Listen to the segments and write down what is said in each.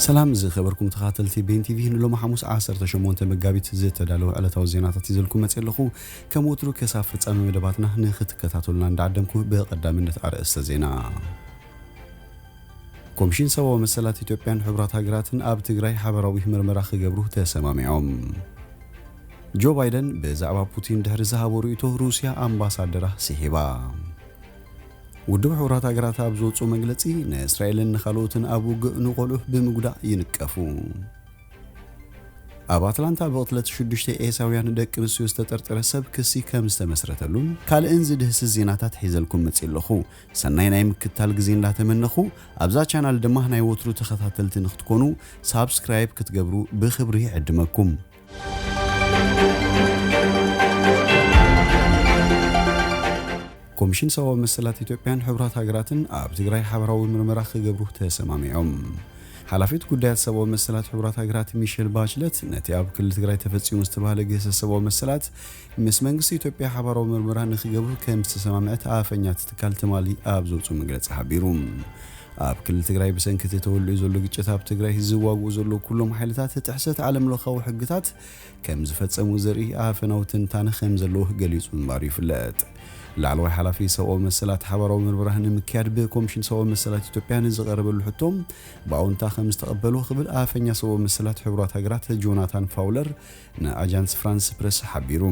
سلام زي خبركم تخاتلتي بين تي في نلو محموس عصر تشمون تمقابيت زي تدالو على توزينات تيزلكم متسلخو كموترو كسافر صامي مدباتنا نخت كتاتلنا ندعدمكم بقدامነት አርእስተ ዜና ኮሚሽን ሰው መሰላት ኢትዮጵያን ህብራት ሀገራትን አብ ትግራይ ሐበራዊ ምርመራ ክገብሩ ተሰማሚዖም ጆ ባይደን በዛዕባ ፑቲን ድሕሪ ዝሃቦ ርእይቶ ሩስያ አምባሳደራ ሲሂባ ውድብ ህብራት ሀገራት አብ ዝወፁ መግለጺ ንእስራኤልን ንኻልኦትን አብ ውግእ ንቆልዑ ብምጉዳእ ይንቀፉ ኣብ አትላንታ በቅትለት 6 ኤሳውያን ደቂ ኣንስትዮ ዝተጠርጠረ ሰብ ክሲ ከም ዝተመስረተሉን ካልእን ዝድህስ ዜናታት ሒዘልኩም መጽለኹ ሰናይ ናይ ምክታል ግዜ እንዳተመነኹ ኣብዛ ቻናል ድማ ናይ ወትሩ ተኸታተልቲ ንኽትኮኑ ሳብስክራይብ ክትገብሩ ብኽብሪ ይዕድመኩም ኮሚሽን ሰው መሰላት ኢትዮጵያን ህብራት ሀገራትን ኣብ ትግራይ ሐበራዊ ምርመራ ክገብሩ ተሰማሚዖም ሐላፊት ጉዳያት ሰው መሰላት ህብራት ሀገራት ሚሼል ባችለት ነቲ ኣብ ክልል ትግራይ ተፈጺሙ ዝተባሃለ ገሰ ሰው መሰላት ምስ መንግስቲ ኢትዮጵያ ሐበራዊ ምርመራ ንኽገብሩ ከም ዝተሰማምዐት ኣፈኛት ትካል ትማሊ ኣብ ዝወፁ መግለጺ ሓቢሩ ኣብ ክልል ትግራይ ብሰንኪ ተወልዑ ዘሎ ግጭት ኣብ ትግራይ ዝዋግኡ ዘሎ ኩሎም ሓይልታት ጥሕሰት ዓለም ለኻዊ ሕግታት ከም ዝፈጸሙ ዘርኢ ኣፈናዊ ትንታነ ከም ዘለዎ ገሊጹ ምንባሩ ይፍለጥ ላዕለዋይ ሓላፊ ሰው መሰላት ሐበራዊ ምርመራ ንምክያድ በኮሚሽን ሰው መሰላት ኢትዮጵያ ዝቀረበሉ ሕቶም በአውንታ ከም ዝተቀበሉ ክብል ኣፈኛ ሰው መሰላት ህብራት ሀገራት ጆናታን ፋውለር ንአጃንስ ፍራንስ ፕሬስ ሓቢሩ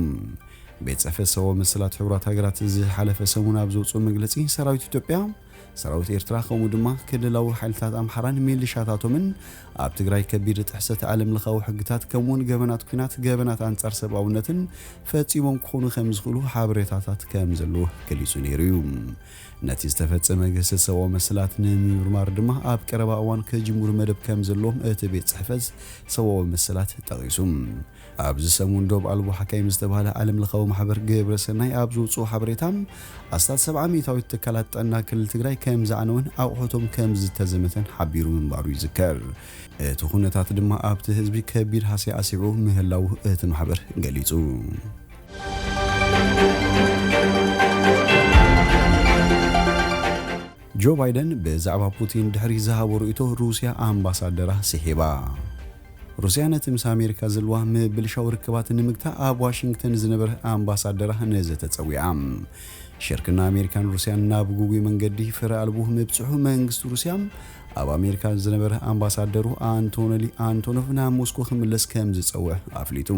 ቤተሰፈ ሰው መሰላት ህብራት ሀገራት ዝሓለፈ ሰሙን ኣብ ዝወፁ መግለጺ ሰራዊት ኢትዮጵያ ሰራዊት ኤርትራ ከምኡ ድማ ክልላዊ ሓይልታት ኣምሓራን ሚሊሻታቶምን ኣብ ትግራይ ከቢድ ጥሕሰት ዓለም ለኻዊ ሕግታት ከምውን ገበናት ኩናት ገበናት አንጻር ሰብኣውነትን ፈጺሞም ክኾኑ ከም ዝኽእሉ ሓበሬታታት ከም ዘለዎ ገሊጹ ነይሩ እዩ ነቲ ዝተፈጸመ ገሰት ሰው መሰላት ንምርማር ድማ ኣብ ቀረባ እዋን ከጅሙር መደብ ከም ዘሎም እቲ ቤት ጽሕፈት ሰው መሰላት ጠቒሱ ኣብዚ ሰሙን ዶብ ኣልቦ ሓካይም ዝተባሃለ ዓለም ለኻዊ ማሕበር ግብረ ሰናይ ኣብ ዝውፁ ሓበሬታም ኣስታት 700 ትካላት ጥዕና ክልል ትግራይ ከም ዝዓነውን ኣቑሑቶም ከም ዝተዘመተን ሓቢሩ ምንባሩ ይዝከር እቲ ኩነታት ድማ ኣብቲ ህዝቢ ከቢድ ሃስያ ኣሲዑ ምህላው እቲ ማሕበር ገሊጹ ጆ ባይደን በዛዕባ ፑቲን ድሕሪ ዝሃቦ ርእይቶ ሩስያ ኣምባሳደራ ሲሂባ ሩስያ ነቲ ምስ ኣሜሪካ ዝልዋ ምብልሻው ርክባት ንምግታ ኣብ ዋሽንግተን ዝነበረ ኣምባሳደራ ነዘተጸዊዓ ሽርክና ኣሜሪካን ሩስያን ናብ ጉጉይ መንገዲ ፍረ ኣልቡ ምብጽሑ መንግስቲ ሩስያ ኣብ ኣሜሪካ ዝነበረ ኣምባሳደሩ አንቶኒ አንቶኖቭ ናብ ሞስኮ ክምለስ ከም ዝጸውዕ ኣፍሊጡ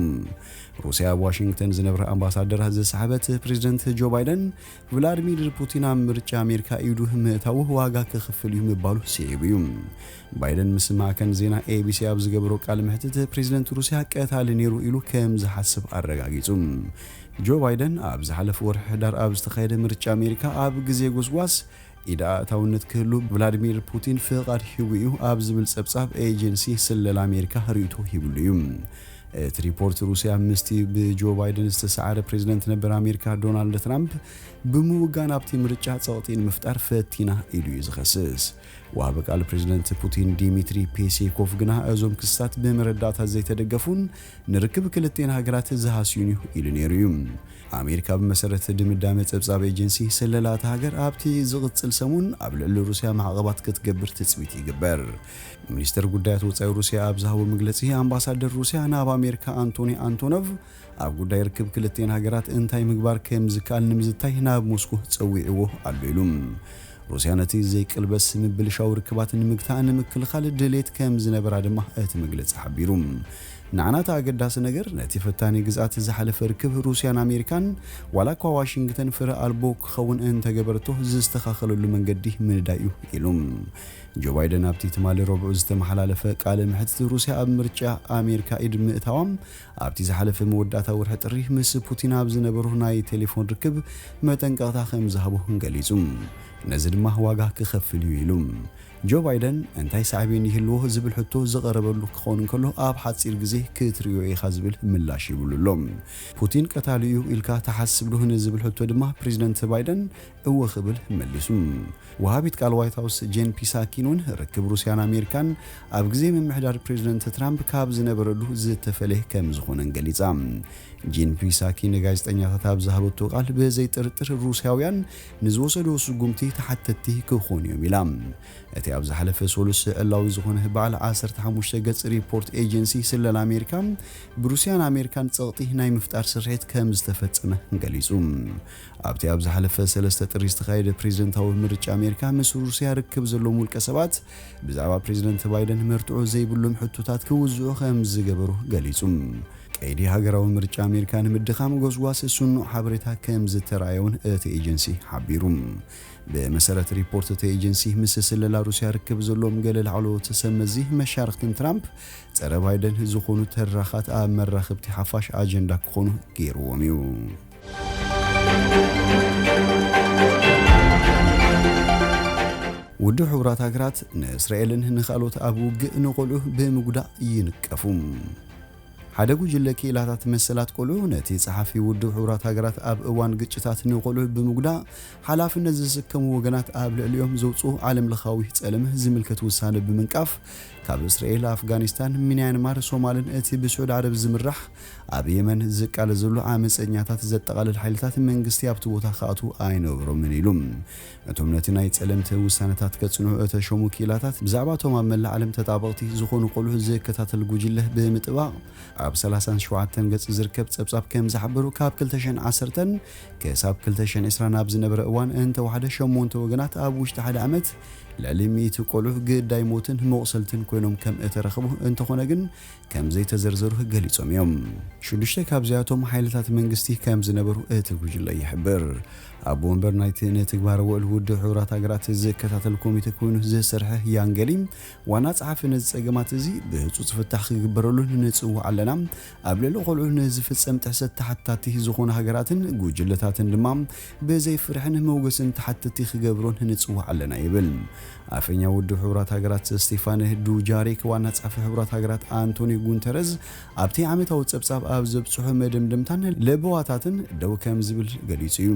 ሩስያ ኣብ ዋሽንግተን ዝነበረ ኣምባሳደር ዝሰሓበት ፕሬዝደንት ጆ ባይደን ቭላድሚር ፑቲን ኣብ ምርጫ ኣሜሪካ ኢዱ ምእታው ዋጋ ክኽፍል እዩ ምባሉ ሲዒቡ እዩ ባይደን ምስ ማዕከን ዜና ኤቢሲ ኣብ ዝገብሮ ቃል ምሕትት ፕሬዝደንት ሩስያ ቀታሊ ነይሩ ኢሉ ከም ዝሓስብ ኣረጋጊጹ ጆ ባይደን ኣብ ዝሓለፈ ወርሒ ሕዳር ኣብ ዝተኻየደ ምርጫ ኣሜሪካ ኣብ ግዜ ጎስጓስ ኢዳታውነት ክህሉ ቭላድሚር ፑቲን ፍቃድ ሂቡ እዩ ኣብ ዝብል ጸብጻብ ኤጀንሲ ስለላ ኣሜሪካ ርእይቶ ሂብሉ እዩ እቲ ሪፖርት ሩስያ ምስቲ ብጆ ባይደን ዝተሰዓረ ፕሬዝደንት ነበር ኣሜሪካ ዶናልድ ትራምፕ ብምውጋን ኣብቲ ምርጫ ጸቕጢን ምፍጣር ፈቲና ኢሉ ዝኸስስ ወሃበ ቃል ፕሬዝደንት ፑቲን ዲሚትሪ ፔስኮቭ ግና እዞም ክስታት በመረዳእታ ዘይተደገፉን ንርክብ ክልቴን ሃገራት ዝሃስዩን ኢሉ ነይሩ እዩ ኣሜሪካ ብመሰረት ድምዳመ ጸብጻብ ኤጀንሲ ስለላታ ሃገር ኣብቲ ዝቕጽል ሰሙን ኣብ ልዕሊ ሩስያ ማዕቀባት ክትገብር ትጽቢት ይግበር ሚኒስተር ጉዳያት ወጻኢ ሩስያ ኣብ ዝሃቦ መግለጺ ኣምባሳደር ሩስያ ናብ ኣሜሪካ አንቶኒ አንቶኖቭ ኣብ ጉዳይ ርክብ ክልቴን ሃገራት እንታይ ምግባር ከም ዝካል ንምዝታይ ናብ ሞስኮ ጸዊዕዎ ኣሎ ኢሉ ሩስያ ነቲ ዘይቅልበስ ምብልሻው ርክባት ንምግታእ ንምክልኻል ድሌት ከም ዝነበራ ድማ እቲ መግለጺ ሓቢሩ ንዓናታ ኣገዳሲ ነገር ነቲ ፈታኒ ግዛት ዝሓለፈ ርክብ ሩስያን ኣሜሪካን ዋላኳ ዋሽንግተን ፍረ ኣልቦ ክኸውን እንተገበረቶ ዝተኻኸለሉ መንገዲ ምንዳዩ ኢሉ ጆ ባይደን ኣብቲ ትማሊ ረብዑ ዝተመሓላለፈ ቃለ ምሕትት ሩስያ ኣብ ምርጫ ኣሜሪካ ኢድ ምእታዋም ኣብቲ ዝሓለፈ መወዳእታ ወርሒ ጥሪ ምስ ፑቲን ኣብ ዝነበሩ ናይ ቴሌፎን ርክብ መጠንቀቕታ ከም ዝሃቡ ገሊጹ ነዚ ድማ ዋጋ ክኸፍል እዩ ኢሉ ጆ ባይደን እንታይ ሳዕቤን ይህልዎ ዝብል ሕቶ ዝቐረበሉ ክኸውን ከሎ ኣብ ሓጺር ግዜ ክትሪዮ ኢኻ ዝብል ምላሽ ይብሉሎም ፑቲን ቀታሊ እዩ ኢልካ ተሓስብሉ ዝብል ሕቶ ድማ ፕሬዝደንት ባይደን እወ ክብል መሊሱ ወሃቢት ቃል ዋይት ሃውስ ጄን ፒሳኪኑን ርክብ ሩስያን ኣሜሪካን ኣብ ግዜ ምምሕዳር ፕሬዝደንት ትራምፕ ካብ ዝነበረሉ ዝተፈለየ ከም ዝኾነን ገሊጻ ጂን ፒሳኪ ንጋዜጠኛታት ኣብ ዝሃበቶ ቃል ብዘይጥርጥር ሩስያውያን ንዝወሰዶ ስጉምቲ ተሓተቲ ክኾኑ እዮም ኢላ እቲ ኣብ ዝሓለፈ ሶሉስ ዕላዊ ዝኾነ በዓል 15 ገጽ ሪፖርት ኤጀንሲ ስለላ ኣሜሪካ ብሩስያን ኣሜሪካን ጸቕጢ ናይ ምፍጣር ስርሒት ከም ዝተፈጸመ ገሊጹ ኣብቲ ኣብ ዝሓለፈ 3 ጥሪ ዝተኻየደ ፕሬዝደንታዊ ምርጫ ኣሜሪካ ምስ ሩስያ ርክብ ዘለዎም ውልቀ ሰባት ብዛዕባ ፕሬዝደንት ባይደን መርትዖ ዘይብሎም ሕቶታት ክውዝዑ ከም ዝገበሩ ገሊጹ ቀይዲ ሃገራዊ ምርጫ ኣሜሪካ ንምድኻም ጎስጓስ ስኑዕ ሓበሬታ ከም ዝተረኣየውን እቲ ኤጀንሲ ሓቢሩ بمسارة ريبورت تي ايجنسي ምስ ስለላ ሩስያ ርክብ ዘሎም ገለ ላዕለዎት ሰመዚ መሻርክትን ትራምፕ ጸረ ባይደን ዝኾኑ ተራኻት ኣብ መራኽብቲ ሓፋሽ ኣጀንዳ ክኾኑ ገይርዎም እዩ ውድ ሕብራት ሃገራት ንእስራኤልን ንኻልኦት ኣብ ውግእ ንቆልዑ ብምጉዳእ ይንቀፉ ሓደ ጉጅለ ክኢላታት መሰላት ቆልዑ ነቲ ጸሓፊ ውድብ ሕብራት ሃገራት ኣብ እዋን ግጭታት ንቆልዑ ብምጉዳእ ሓላፍነት ዝስከሙ ወገናት ኣብ ልዕሊኦም ዘውጽኡ ዓለም ለኻዊ ጸለምህ ዝምልከት ውሳነ ብምንቃፍ ካብ እስራኤል ኣፍጋኒስታን ሚያንማር ሶማልን እቲ ብስዑድ ዓረብ ዝምራሕ ኣብ የመን ዝቃለ ዘሎ ዓመፀኛታት ዘጠቓልል ሓይልታት መንግስቲ ኣብቲ ቦታ ካኣቱ ኣይነበሮምን ኢሎም እቶም ነቲ ናይ ጸለምቲ ውሳነታት ከጽንዑ እተሾሙ ክኢላታት ብዛዕባ እቶም ኣብ መላእ ዓለም ተጣበቕቲ ዝኾኑ ቆልዑ ዝከታተል ጉጅለ ብምጥባቕ ኣብ 37 ገጽ ዝርከብ ጸብጻብ ከም ዝሓበሩ ካብ 2010 ክሳብ 2020 ኣብ ዝነበረ እዋን እንተወሓደ 8 ወገናት ኣብ ውሽጢ ሓደ ዓመት ልዕሊ 100 ቆልዑ ግዳይ ሞትን መቑሰልትን ኮይኖም ከም እተረኸቡ እንተኾነ ግን ከም ዘይተዘርዘሩ ገሊጾም እዮም ሽዱሽተ ካብዚኣቶም ሓይልታት መንግስቲ ከም ዝነበሩ እቲ ጉጅለ ይሕብር ኣብ ወንበር ናይቲ ንትግባር ውዕል ውድብ ሕብራት ሃገራት ዝከታተል ኮሚቴ ኮይኑ ዝሰርሐ ያንገሊ ዋና ጸሓፊ ነዚ ጸገማት እዚ ብህፁፅ ፍታሕ ክግበረሉን ንጽውዕ ኣለና ኣብ ልዕሊ ቆልዑ ንዝፍጸም ጥሕሰት ተሓታቲ ዝኾኑ ሃገራትን ጉጅለታትን ድማ ብዘይፍርሕን መውገስን ተሓታቲ ክገብሮን ንጽውዕ ኣለና ይብል ኣፈኛ ውድብ ሕብራት ሃገራት ስቴፋን ዱጃሪክ ዋና ጸሓፊ ሕብራት ሃገራት አንቶኒ ጉንተረዝ ኣብቲ ዓመታዊ ጸብጻብ ኣብ ዘብጽሑ መደምደምታን ለበዋታትን ደው ከም ዝብል ገሊጹ እዩ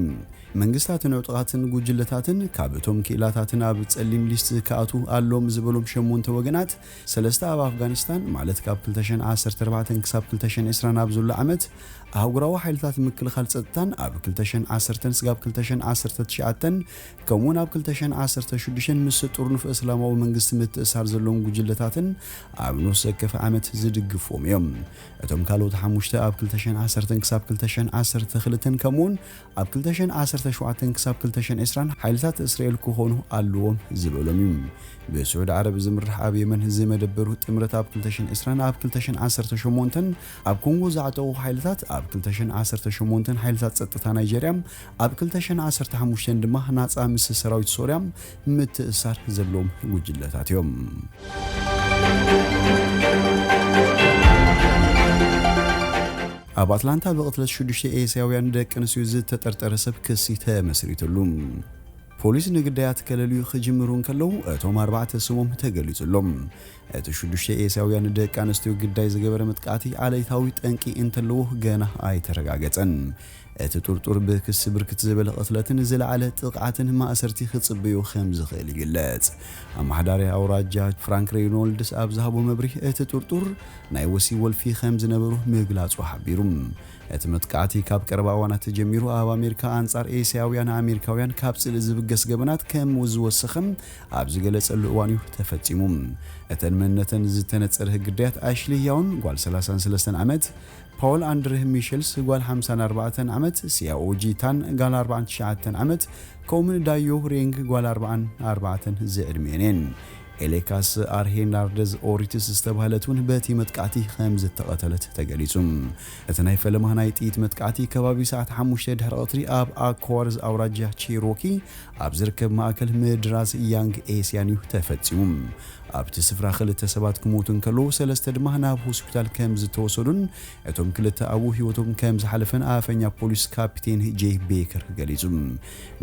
መንግስታትን ዕጡቃትን ጉጅለታትን ካብ እቶም ክኢላታትን ኣብ ጸሊም ሊስት ካኣቱ ኣሎም ዝበሎም 8 ወገናት ሰለስተ ኣብ ኣፍጋኒስታን ማለት ካብ 2014 ክሳብ 2020 ኣብ ዘሎ ዓመት ኣህጉራዊ ሓይልታት ምክልኻል ጸጥታን ኣብ 2010 ስጋብ 2019 ከምኡውን ኣብ 2016 ምስ ጡርንፍ እስላማዊ መንግስቲ ምትእሳር ዘለዎም ጉጅለታትን ኣብ ንስ ዘከፈ ዓመት ዝድግፎም እዮም እቶም ካልኦት 5 ኣብ 2010 ክሳብ 2012 ከምኡውን ኣብ 2017 ክሳብ 2020 ሓይልታት እስራኤል ክኾኑ ኣለዎም ዝበሎም እዩ ብስዑድ ዓረብ ዝምራሕ ኣብ የመን ዝመደበሩ ጥምረት ኣብ 2020 ኣብ 2018 ኣብ ኮንጎ ዝዓጠቑ ሓይልታት ኣብ 2018 ሓይልታት ጸጥታ ናይጀርያ ኣብ 2015 ድማ ናጻ ምስ ሰራዊት ሶርያ ምትእሳር ዘለዎም ጉጅለታት እዮም ኣብ ኣትላንታ ብቕትለት 6 ኤስያውያን ደቂ ኣንስትዮ ዝተጠርጠረ ሰብ ክሲ ተመስሪቱሉ ፖሊስ ንግዳያት ከለልዩ ክጅምሩን ከለው እቶም 4 ስሞም ተገሊጹሎም እቲ 6 ኤስያውያን ደቂ ኣንስትዮ ግዳይ ዝገበረ መጥቃዕቲ ዓለይታዊ ጠንቂ እንተለዎ ገና ኣይተረጋገጸን እቲ ጡርጡር ብክስ ብርክት ዝበለ ቅትለትን ዝለዓለ ጥቕዓትን ማእሰርቲ ክጽበዩ ከም ዝኽእል ይግለጽ ኣማሕዳሪ ኣውራጃ ፍራንክ ሬይኖልድስ ኣብ ዝሃቦ መብሪህ እቲ ጡርጡር ናይ ወሲ ወልፊ ከም ዝነበሩ ምግላጹ ሓቢሩ እቲ መጥቃዕቲ ካብ ቀረባ እዋናት ጀሚሩ ኣብ ኣሜሪካ አንጻር ኤስያውያን ኣሜሪካውያን ካብ ጽልእ ዝብገስ ገበናት ከም ዝወሰኸም ኣብ ዝገለጸሉ እዋን እዩ ተፈጺሙ እተን መንነተን ዝተነጸረ ግዳያት ኣሽሊ ያውን ጓል 33 ዓመት ፓውል አንድሬ ሚሸልስ ጓል 54 ዓመት ሲያኦጂ ታን ጓል 49 ዓመት ኮምን ዳዮ ሬንግ ጓል 44 ዝዕድሜነን ኤሌካስ አርሄናርደዝ ኦሪትስ ዝተባህለቱን በቲ መጥቃዕቲ ከም ዝተቐተለት ተገሊጹ እቲ ናይ ፈለማ ናይ ጥይት መጥቃዕቲ ከባቢ ሰዓት 5 ድሕሪ ቀትሪ ኣብ ኣኳርዝ ኣውራጃ ቺሮኪ ኣብ ዝርከብ ማእከል ምድራዝ ያንግ ኤስያን እዩ ተፈጺሙ ኣብቲ ስፍራ ክልተ ሰባት ክሞቱን ከለዉ ሰለስተ ድማ ናብ ሆስፒታል ከም ዝተወሰዱን እቶም ክልተ ኣብ ህይወቶም ከም ዝሓለፈን ኣፈኛ ፖሊስ ካፒቴን ጄ ቤከር ገሊጹ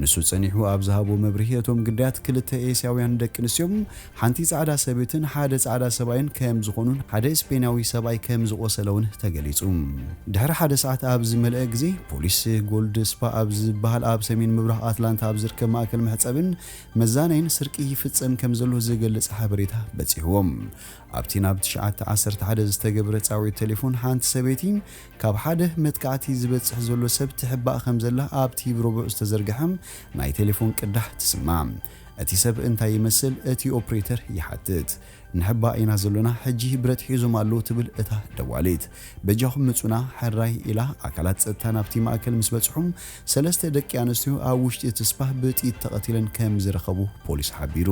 ንሱ ጸኒሑ ኣብ ዝሃቦ መብርሂ እቶም ግዳያት ክልተ ኤስያውያን ደቂ ኣንስትዮ ሓንቲ ጻዕዳ ሰበይትን ሓደ ጻዕዳ ሰብኣይን ከም ዝኾኑን ሓደ ስፔናዊ ሰብኣይ ከም ዝቆሰለውን ተገሊጹ ድሕሪ ሓደ ሰዓት ኣብ ዝመልአ ግዜ ፖሊስ ጎልድ ስፓ ኣብ ዝበሃል ኣብ ሰሜን ምብራቕ ኣትላንታ ኣብ ዝርከብ ማእከል መሕጸብን መዛነይን ስርቂ ይፍጸም ከም ዘሎ ዝገልጽ ሓበሬታ በፂሕዎም ኣብቲ ናብ 911 ዝተገብረ ጻውዒት ቴሌፎን ሓንቲ ሰበይቲ ካብ ሓደ መትካዕቲ ዝበጽሕ ዘሎ ሰብ ትሕባእ ከም ዘላ ኣብቲ ብረቡዕ ዝተዘርግሐ ናይ ቴሌፎን ቅዳሕ ትስማዕ እቲ ሰብ እንታይ ይመስል እቲ ኦፕሬተር ይሓትት ንሕባ ኢና ዘለና ሕጂ ብረት ሒዞም ኣለዉ ትብል እታ ደዋሊት በጃኹም ምጹና ሕራይ ኢላ ኣካላት ጸጥታ ናብቲ ማእከል ምስ በጽሑም ሰለስተ ደቂ ኣንስትዮ ኣብ ውሽጢ እቲ ስፓህ ብጥይት ተቐቲለን ከም ዝረኸቡ ፖሊስ ሓቢሩ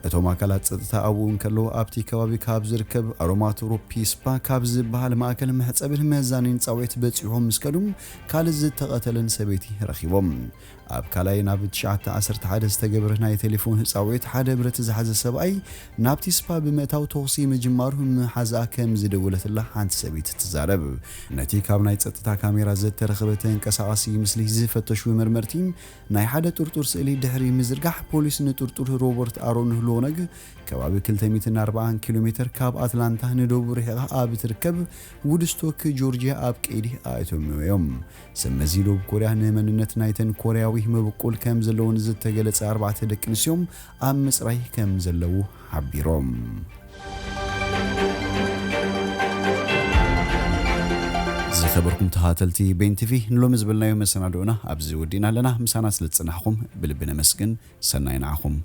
እቶም ኣካላት ጸጥታ ኣብኡ እንከለዉ ኣብቲ ከባቢ ካብ ዝርከብ ኣሮማቴራፒ ስፓ ካብ ዝበሃል ማእከል መሕጸብን መዛንን ጻውዒት በፂሖም ምስ ከዱም ካልእ ዝተቐተለን ሰበይቲ ረኺቦም ኣብ ካላይ ናብ 911 ዝተገብረ ናይ ቴሌፎን ጻውዒት ሓደ ብረት ዝሓዘ ሰብኣይ ናብቲ ስፓ ብምእታው ተኽሲ ምጅማሩ መሓዛ ከም ዝደወለትላ ሓንቲ ሰበይቲ ትዛረብ ነቲ ካብ ናይ ጸጥታ ካሜራ ዝተረኸበ ተንቀሳቓሲ ምስሊ ዝፈተሹ መርመርቲ ናይ ሓደ ጥርጡር ስእሊ ድሕሪ ምዝርጋሕ ፖሊስ ንጥርጡር ሮበርት ኣሮን ህሎነግ ከባቢ 240 ኪሎ ሜትር ካብ ኣትላንታ ንደቡብ ርሒቓ ኣብ ትርከብ ውድስቶክ ጆርጂያ ኣብ ቀይዲ ኣእቶምዮም ሰመዚ ደቡብ ኮርያ ንመንነት ናይተን ኮርያዊ መብቁል ከም ዘለውን ዝተገለጸ 4 ደቂ ኣንስዮም ኣብ ምጽራይ ከም ዘለዉ ሓቢሮም ዝኸበርኩም ተኸታተልቲ ቤን ቲቪ ንሎሚ ዝብልናዮ መሰናዶና ኣብዚ ወዲና ኣለና ምሳና ስለ ዝጸናሕኩም ብልቢ ነመስግን ሰናይ ንዓኹም